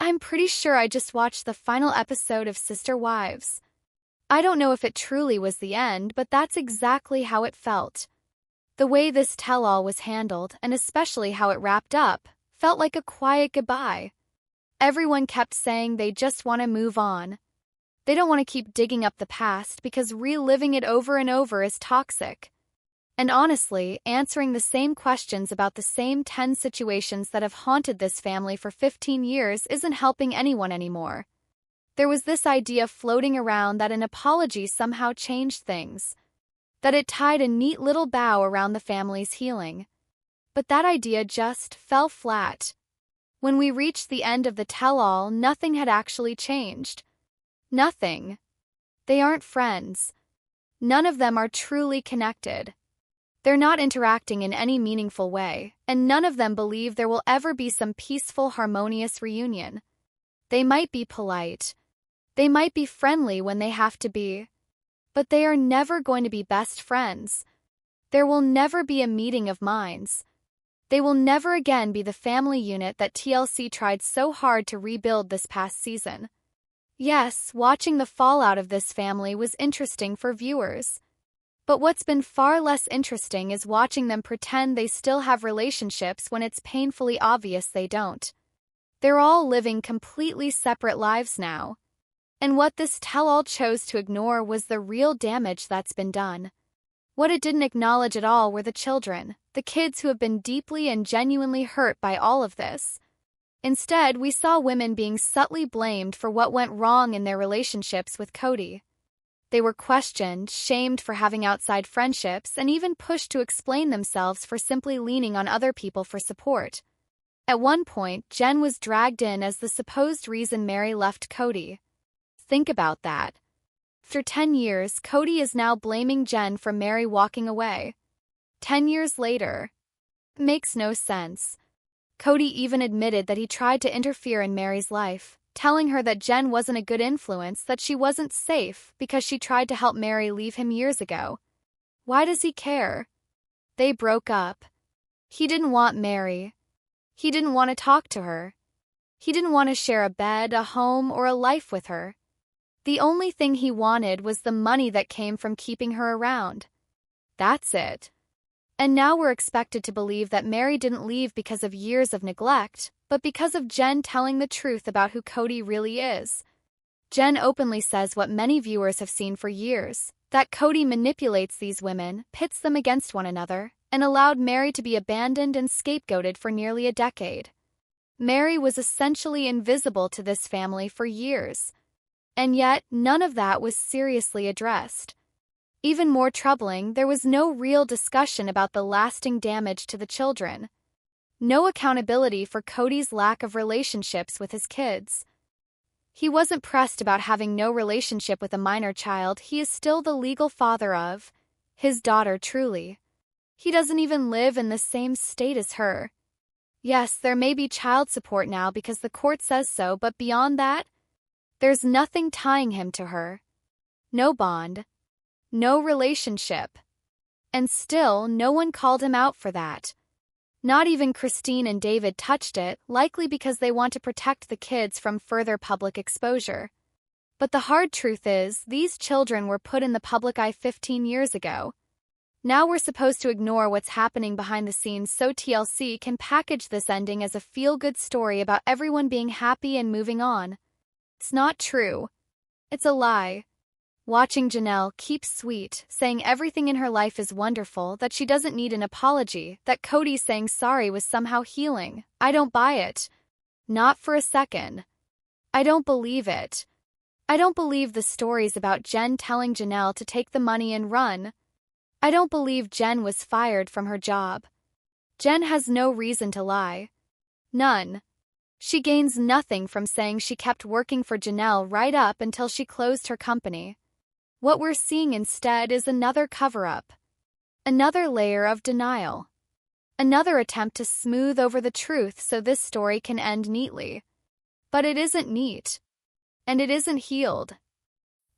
I'm pretty sure I just watched the final episode of Sister Wives. I don't know if it truly was the end, but that's exactly how it felt. The way this tell-all was handled, and especially how it wrapped up, felt like a quiet goodbye. Everyone kept saying they just want to move on. They don't want to keep digging up the past because reliving it over and over is toxic. And honestly, answering the same questions about the same 10 situations that have haunted this family for 15 years isn't helping anyone anymore. There was this idea floating around that an apology somehow changed things, that it tied a neat little bow around the family's healing. But that idea just fell flat. When we reached the end of the tell-all, nothing had actually changed. Nothing. They aren't friends. None of them are truly connected. They're not interacting in any meaningful way, and none of them believe there will ever be some peaceful, harmonious reunion. They might be polite. They might be friendly when they have to be. But they are never going to be best friends. There will never be a meeting of minds. They will never again be the family unit that TLC tried so hard to rebuild this past season. Yes, watching the fallout of this family was interesting for viewers. But what's been far less interesting is watching them pretend they still have relationships when it's painfully obvious they don't. They're all living completely separate lives now. And what this tell-all chose to ignore was the real damage that's been done. What it didn't acknowledge at all were the children, the kids who have been deeply and genuinely hurt by all of this. Instead, we saw women being subtly blamed for what went wrong in their relationships with Kody. They were questioned, shamed for having outside friendships, and even pushed to explain themselves for simply leaning on other people for support. At one point, Jen was dragged in as the supposed reason Mary left Kody. Think about that. After 10 years, Kody is now blaming Jen for Mary walking away. 10 years later. Makes no sense. Kody even admitted that he tried to interfere in Mary's life, telling her that Jen wasn't a good influence, that she wasn't safe because she tried to help Mary leave him years ago. Why does he care? They broke up. He didn't want Mary. He didn't want to talk to her. He didn't want to share a bed, a home, or a life with her. The only thing he wanted was the money that came from keeping her around. That's it. And now we're expected to believe that Mary didn't leave because of years of neglect, but because of Jen telling the truth about who Kody really is. Jen openly says what many viewers have seen for years, that Kody manipulates these women, pits them against one another, and allowed Mary to be abandoned and scapegoated for nearly a decade. Mary was essentially invisible to this family for years. And yet, none of that was seriously addressed. Even more troubling, there was no real discussion about the lasting damage to the children. No accountability for Kody's lack of relationships with his kids. He wasn't pressed about having no relationship with a minor child he is still the legal father of, his daughter truly. He doesn't even live in the same state as her. Yes, there may be child support now because the court says so, but beyond that, there's nothing tying him to her. No bond. No relationship. And still, no one called him out for that. Not even Christine and David touched it, likely because they want to protect the kids from further public exposure. But the hard truth is, these children were put in the public eye 15 years ago. Now we're supposed to ignore what's happening behind the scenes so TLC can package this ending as a feel-good story about everyone being happy and moving on. It's not true. It's a lie. Watching Janelle keep sweet, saying everything in her life is wonderful, that she doesn't need an apology, that Kody saying sorry was somehow healing. I don't buy it. Not for a second. I don't believe it. I don't believe the stories about Jen telling Janelle to take the money and run. I don't believe Jen was fired from her job. Jen has no reason to lie. None. She gains nothing from saying she kept working for Janelle right up until she closed her company. What we're seeing instead is another cover-up. Another layer of denial. Another attempt to smooth over the truth so this story can end neatly. But it isn't neat. And it isn't healed.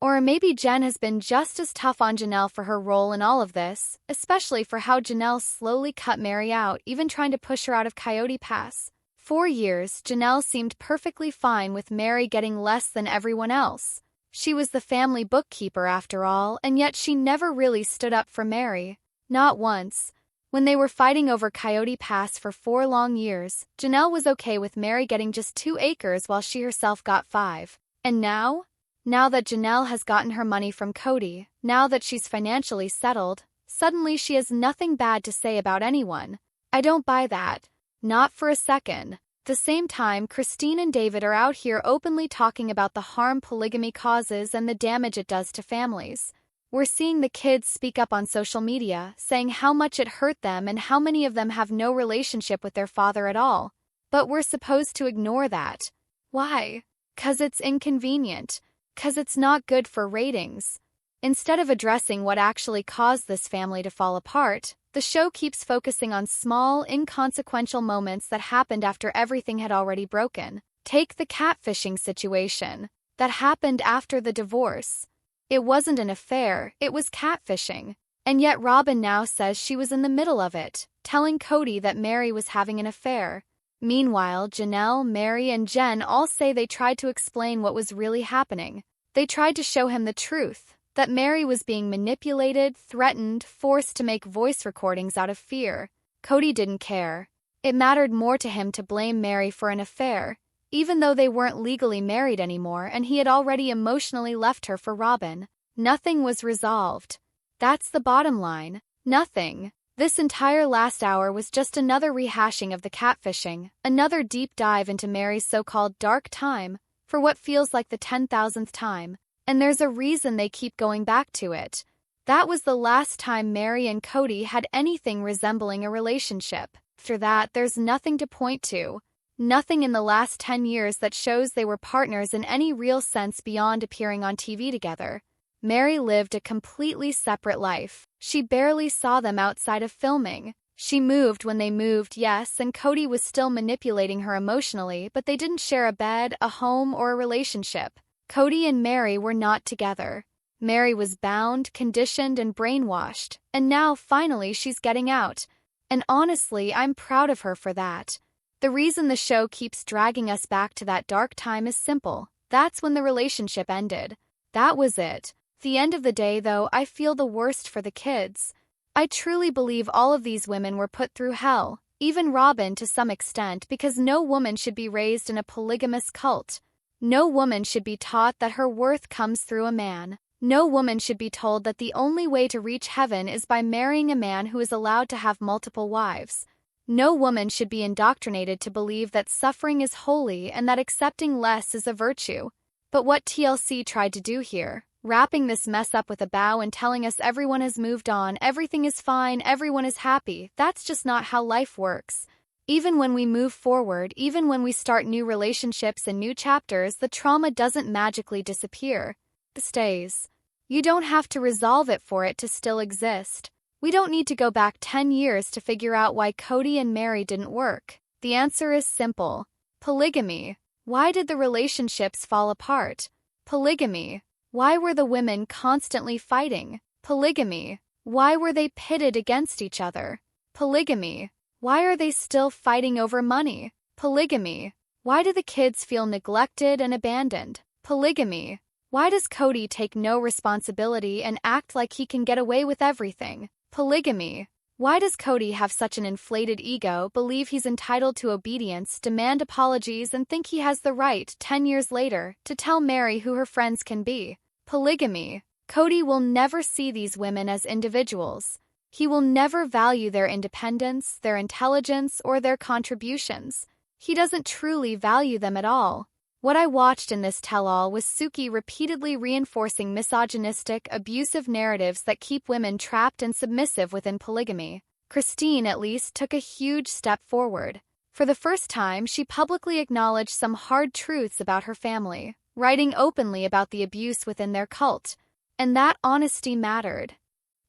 Or maybe Jen has been just as tough on Janelle for her role in all of this, especially for how Janelle slowly cut Mary out, even trying to push her out of Coyote Pass. 4 years, Janelle seemed perfectly fine with Mary getting less than everyone else. She was the family bookkeeper after all, and yet she never really stood up for Mary. Not once. When they were fighting over Coyote Pass for 4 long years, Janelle was okay with Mary getting just 2 acres while she herself got 5. And now? Now that Janelle has gotten her money from Kody, now that she's financially settled, suddenly she has nothing bad to say about anyone. I don't buy that. Not for a second. At the same time, Christine and David are out here openly talking about the harm polygamy causes and the damage it does to families. We're seeing the kids speak up on social media, saying how much it hurt them and how many of them have no relationship with their father at all. But we're supposed to ignore that. Why? 'Cause it's inconvenient. 'Cause it's not good for ratings. Instead of addressing what actually caused this family to fall apart, the show keeps focusing on small, inconsequential moments that happened after everything had already broken. Take the catfishing situation. That happened after the divorce. It wasn't an affair, it was catfishing. And yet Robyn now says she was in the middle of it, telling Kody that Mary was having an affair. Meanwhile, Janelle, Mary, and Jen all say they tried to explain what was really happening. They tried to show him the truth, that Mary was being manipulated, threatened, forced to make voice recordings out of fear. Kody didn't care. It mattered more to him to blame Mary for an affair, even though they weren't legally married anymore and he had already emotionally left her for Robyn. Nothing was resolved. That's the bottom line. Nothing. This entire last hour was just another rehashing of the catfishing, another deep dive into Mary's so-called dark time, for what feels like the 10,000th time. And there's a reason they keep going back to it. That was the last time Mary and Kody had anything resembling a relationship. After that, there's nothing to point to. Nothing in the last 10 years that shows they were partners in any real sense beyond appearing on TV together. Mary lived a completely separate life. She barely saw them outside of filming. She moved when they moved, yes, and Kody was still manipulating her emotionally, but they didn't share a bed, a home, or a relationship. Kody and Mary were not together. Mary was bound, conditioned, and brainwashed, and now, finally, she's getting out. And honestly, I'm proud of her for that. The reason the show keeps dragging us back to that dark time is simple. That's when the relationship ended. That was it. At the end of the day, though, I feel the worst for the kids. I truly believe all of these women were put through hell, even Robyn to some extent, because no woman should be raised in a polygamous cult. No woman should be taught that her worth comes through a man. No woman should be told that the only way to reach heaven is by marrying a man who is allowed to have multiple wives. No woman should be indoctrinated to believe that suffering is holy and that accepting less is a virtue. But what TLC tried to do here, wrapping this mess up with a bow and telling us everyone has moved on, everything is fine, everyone is happy, that's just not how life works. Even when we move forward, even when we start new relationships and new chapters, the trauma doesn't magically disappear. It stays. You don't have to resolve it for it to still exist. We don't need to go back 10 years to figure out why Kody and Mary didn't work. The answer is simple. Polygamy. Why did the relationships fall apart? Polygamy. Why were the women constantly fighting? Polygamy. Why were they pitted against each other? Polygamy. Why are they still fighting over money? Polygamy. Why do the kids feel neglected and abandoned? Polygamy. Why does Kody take no responsibility and act like he can get away with everything? Polygamy. Why does Kody have such an inflated ego, believe he's entitled to obedience, demand apologies, and think he has the right, 10 years later, to tell Mary who her friends can be? Polygamy. Kody will never see these women as individuals. He will never value their independence, their intelligence, or their contributions. He doesn't truly value them at all. What I watched in this tell-all was Suki repeatedly reinforcing misogynistic, abusive narratives that keep women trapped and submissive within polygamy. Christine, at least, took a huge step forward. For the first time, she publicly acknowledged some hard truths about her family, writing openly about the abuse within their cult. And that honesty mattered.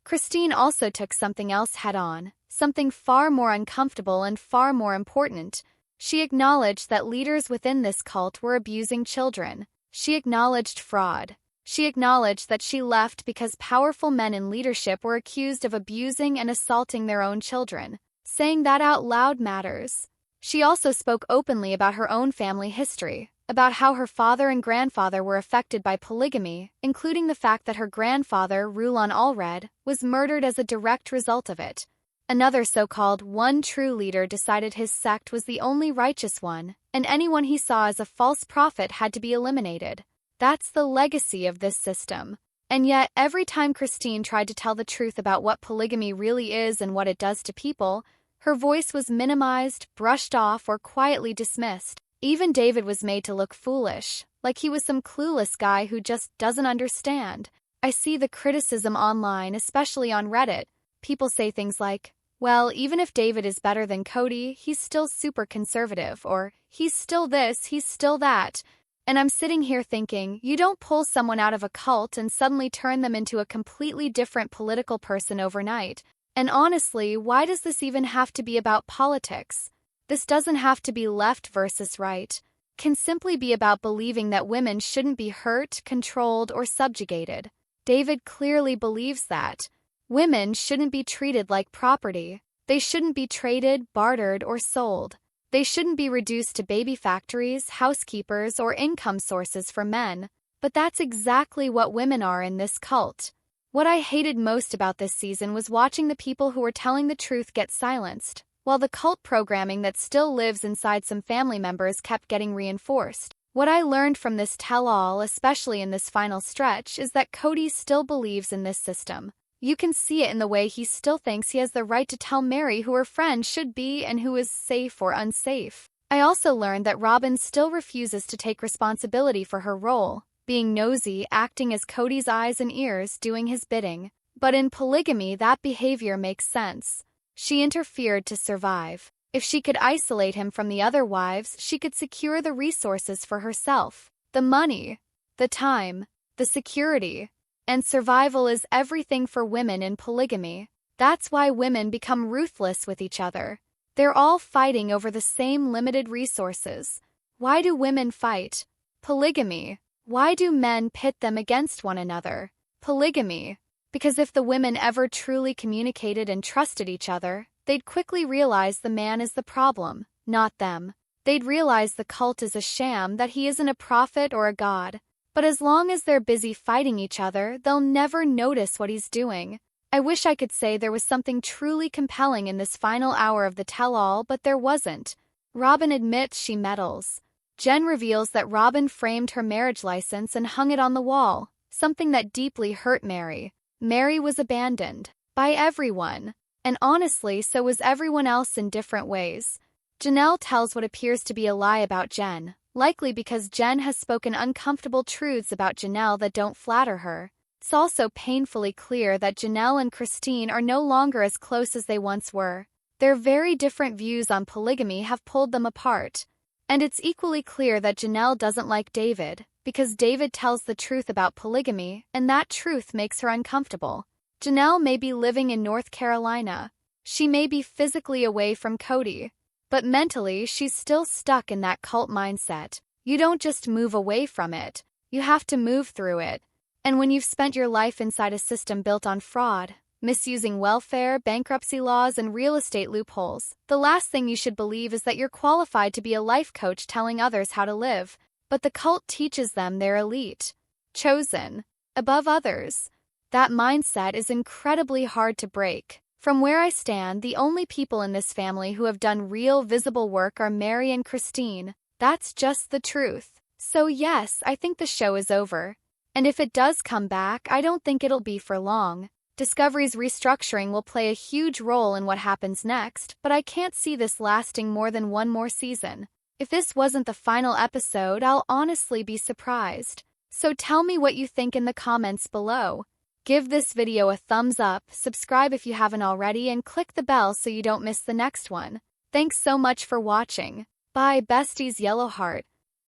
Christine also took something else head-on, something far more uncomfortable and far more important. She acknowledged that leaders within this cult were abusing children. She acknowledged fraud. She acknowledged that she left because powerful men in leadership were accused of abusing and assaulting their own children. Saying that out loud matters. She also spoke openly about her own family history, about how her father and grandfather were affected by polygamy, including the fact that her grandfather, Rulon Allred, was murdered as a direct result of it. Another so-called one true leader decided his sect was the only righteous one, and anyone he saw as a false prophet had to be eliminated. That's the legacy of this system. And yet, every time Christine tried to tell the truth about what polygamy really is and what it does to people, her voice was minimized, brushed off, or quietly dismissed. Even David was made to look foolish, like he was some clueless guy who just doesn't understand. I see the criticism online, especially on Reddit. People say things like, well, even if David is better than Kody, he's still super conservative, or he's still this, he's still that. And I'm sitting here thinking, you don't pull someone out of a cult and suddenly turn them into a completely different political person overnight. And honestly, why does this even have to be about politics? This doesn't have to be left versus right. It can simply be about believing that women shouldn't be hurt, controlled, or subjugated. David clearly believes that. Women shouldn't be treated like property. They shouldn't be traded, bartered, or sold. They shouldn't be reduced to baby factories, housekeepers, or income sources for men. But that's exactly what women are in this cult. What I hated most about this season was watching the people who were telling the truth get silenced, while the cult programming that still lives inside some family members kept getting reinforced. What I learned from this tell-all, especially in this final stretch, is that Kody still believes in this system. You can see it in the way he still thinks he has the right to tell Mary who her friend should be and who is safe or unsafe. I also learned that Robyn still refuses to take responsibility for her role, being nosy, acting as Kody's eyes and ears, doing his bidding. But in polygamy, that behavior makes sense. She interfered to survive. If she could isolate him from the other wives, she could secure the resources for herself. The money, the time, the security. And survival is everything for women in polygamy. That's why women become ruthless with each other. They're all fighting over the same limited resources. Why do women fight? Polygamy. Why do men pit them against one another? Polygamy. Because if the women ever truly communicated and trusted each other, they'd quickly realize the man is the problem, not them. They'd realize the cult is a sham, that he isn't a prophet or a god. But as long as they're busy fighting each other, they'll never notice what he's doing. I wish I could say there was something truly compelling in this final hour of the tell-all, but there wasn't. Robyn admits she meddles. Jen reveals that Robyn framed her marriage license and hung it on the wall, something that deeply hurt Mary. Mary was abandoned. By everyone. And honestly, so was everyone else in different ways. Janelle tells what appears to be a lie about Jen. Likely because Jen has spoken uncomfortable truths about Janelle that don't flatter her. It's also painfully clear that Janelle and Christine are no longer as close as they once were. Their very different views on polygamy have pulled them apart. And it's equally clear that Janelle doesn't like David, because David tells the truth about polygamy, and that truth makes her uncomfortable. Janelle may be living in North Carolina. She may be physically away from Kody. But mentally, she's still stuck in that cult mindset. You don't just move away from it. You have to move through it. And when you've spent your life inside a system built on fraud, misusing welfare, bankruptcy laws, and real estate loopholes, the last thing you should believe is that you're qualified to be a life coach telling others how to live. But the cult teaches them they're elite, chosen, above others. That mindset is incredibly hard to break. From where I stand, the only people in this family who have done real visible work are Mary and Christine. That's just the truth. So yes, I think the show is over. And if it does come back, I don't think it'll be for long. Discovery's restructuring will play a huge role in what happens next, but I can't see this lasting more than one more season. If this wasn't the final episode, I'll honestly be surprised. So tell me what you think in the comments below. Give this video a thumbs up, subscribe if you haven't already, and click the bell so you don't miss the next one. Thanks so much for watching. Bye, besties. Yellow Heart.